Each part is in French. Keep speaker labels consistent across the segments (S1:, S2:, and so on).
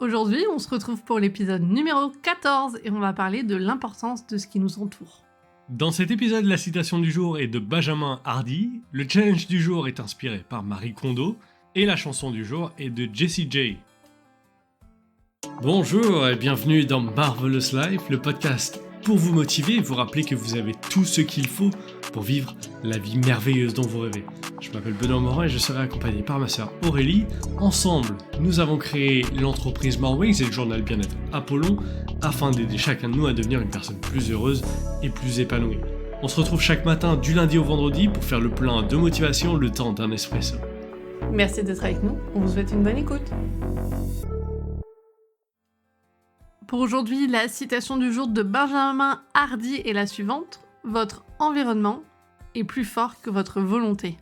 S1: Aujourd'hui, on se retrouve pour l'épisode numéro 14 et on va parler de l'importance de ce qui nous entoure.
S2: Dans cet épisode, la citation du jour est de Benjamin Hardy, le challenge du jour est inspiré par Marie Kondo et la chanson du jour est de Jessie J. Bonjour et bienvenue dans Marvelous Life, le podcast pour vous motiver et vous rappeler que vous avez tout ce qu'il faut pour vivre la vie merveilleuse dont vous rêvez. Je m'appelle Benoît Morin et je serai accompagné par ma sœur Aurélie. Ensemble, nous avons créé l'entreprise Morwings et le journal Bien-être Apollon afin d'aider chacun de nous à devenir une personne plus heureuse et plus épanouie. On se retrouve chaque matin du lundi au vendredi pour faire le plein de motivation le temps d'un espresso.
S1: Merci d'être avec nous, on vous souhaite une bonne écoute. Pour aujourd'hui, la citation du jour de Benjamin Hardy est la suivante. Votre environnement est plus fort que votre volonté.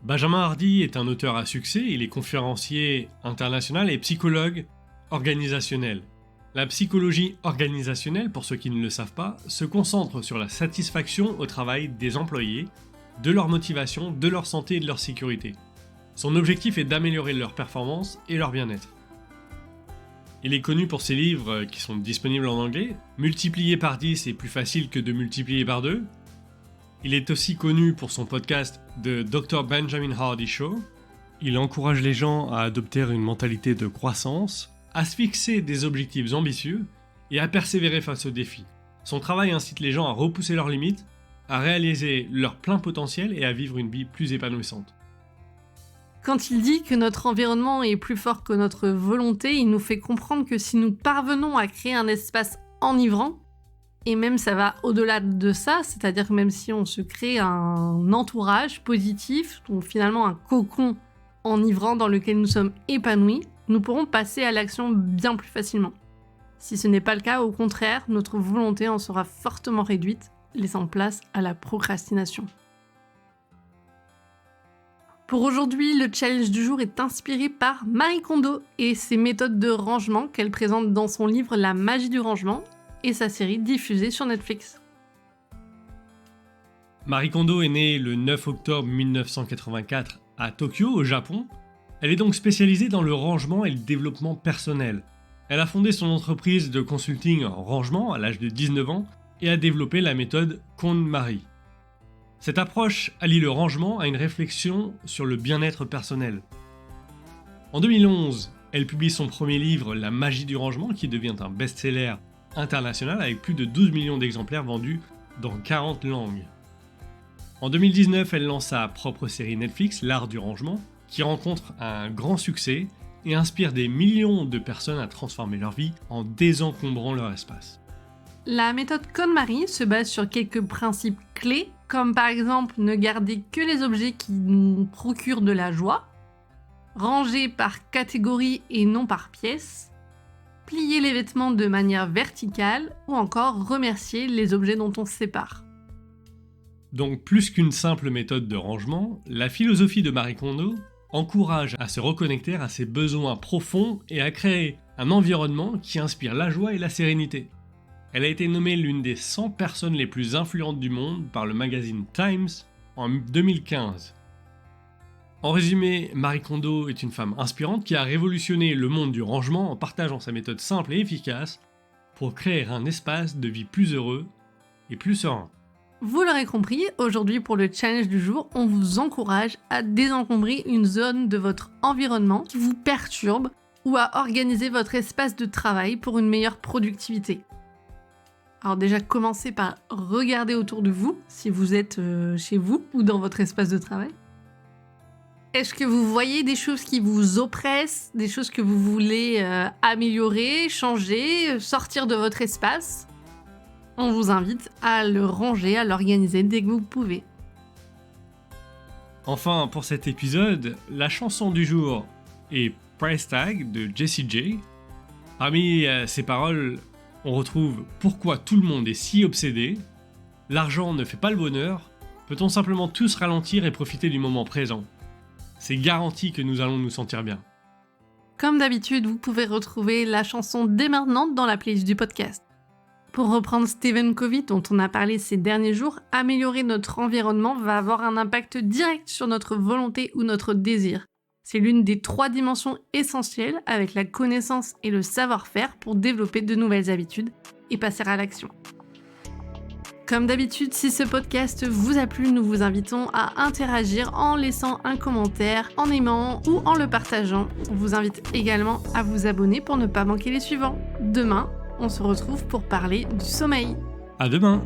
S2: Benjamin Hardy est un auteur à succès, il est conférencier international et psychologue organisationnel. La psychologie organisationnelle, pour ceux qui ne le savent pas, se concentre sur la satisfaction au travail des employés, de leur motivation, de leur santé et de leur sécurité. Son objectif est d'améliorer leur performance et leur bien-être. Il est connu pour ses livres qui sont disponibles en anglais. Multiplier par 10 est plus facile que de multiplier par 2. Il est aussi connu pour son podcast The Dr. Benjamin Hardy Show. Il encourage les gens à adopter une mentalité de croissance, à se fixer des objectifs ambitieux et à persévérer face aux défis. Son travail incite les gens à repousser leurs limites, à réaliser leur plein potentiel et à vivre une vie plus épanouissante.
S1: Quand il dit que notre environnement est plus fort que notre volonté, il nous fait comprendre que si nous parvenons à créer un espace enivrant, et même ça va au-delà de ça, c'est-à-dire que même si on se crée un entourage positif, donc finalement un cocon enivrant dans lequel nous sommes épanouis, nous pourrons passer à l'action bien plus facilement. Si ce n'est pas le cas, au contraire, notre volonté en sera fortement réduite, laissant place à la procrastination. Pour aujourd'hui, le challenge du jour est inspiré par Marie Kondo et ses méthodes de rangement qu'elle présente dans son livre La magie du rangement et sa série diffusée sur Netflix.
S2: Marie Kondo est née le 9 octobre 1984 à Tokyo, au Japon. Elle est donc spécialisée dans le rangement et le développement personnel. Elle a fondé son entreprise de consulting en rangement à l'âge de 19 ans et a développé la méthode KonMari. Cette approche allie le rangement à une réflexion sur le bien-être personnel. En 2011, elle publie son premier livre, La magie du rangement, qui devient un best-seller international avec plus de 12 millions d'exemplaires vendus dans 40 langues. En 2019, elle lance sa propre série Netflix, L'art du rangement, qui rencontre un grand succès et inspire des millions de personnes à transformer leur vie en désencombrant leur espace.
S1: La méthode KonMari se base sur quelques principes clés, comme par exemple ne garder que les objets qui nous procurent de la joie, ranger par catégorie et non par pièce, plier les vêtements de manière verticale ou encore remercier les objets dont on se sépare.
S2: Donc plus qu'une simple méthode de rangement, la philosophie de Marie Kondo encourage à se reconnecter à ses besoins profonds et à créer un environnement qui inspire la joie et la sérénité. Elle a été nommée l'une des 100 personnes les plus influentes du monde par le magazine Times en 2015. En résumé, Marie Kondo est une femme inspirante qui a révolutionné le monde du rangement en partageant sa méthode simple et efficace pour créer un espace de vie plus heureux et plus serein.
S1: Vous l'aurez compris, aujourd'hui pour le challenge du jour, on vous encourage à désencombrer une zone de votre environnement qui vous perturbe ou à organiser votre espace de travail pour une meilleure productivité. Alors déjà, commencez par regarder autour de vous, si vous êtes chez vous ou dans votre espace de travail. Est-ce que vous voyez des choses qui vous oppressent, des choses que vous voulez améliorer, changer, sortir de votre espace ? On vous invite à le ranger, à l'organiser dès que vous pouvez.
S2: Enfin, pour cet épisode, la chanson du jour est Price Tag de Jessie J. Parmi ces paroles, on retrouve pourquoi tout le monde est si obsédé, l'argent ne fait pas le bonheur, peut-on simplement tous ralentir et profiter du moment présent ? C'est garanti que nous allons nous sentir bien.
S1: Comme d'habitude, vous pouvez retrouver la chanson dès maintenant dans la playlist du podcast. Pour reprendre Stephen Covey dont on a parlé ces derniers jours, améliorer notre environnement va avoir un impact direct sur notre volonté ou notre désir. C'est l'une des 3 dimensions essentielles avec la connaissance et le savoir-faire pour développer de nouvelles habitudes et passer à l'action. Comme d'habitude, si ce podcast vous a plu, nous vous invitons à interagir en laissant un commentaire, en aimant ou en le partageant. On vous invite également à vous abonner pour ne pas manquer les suivants. Demain, on se retrouve pour parler du sommeil.
S2: À demain!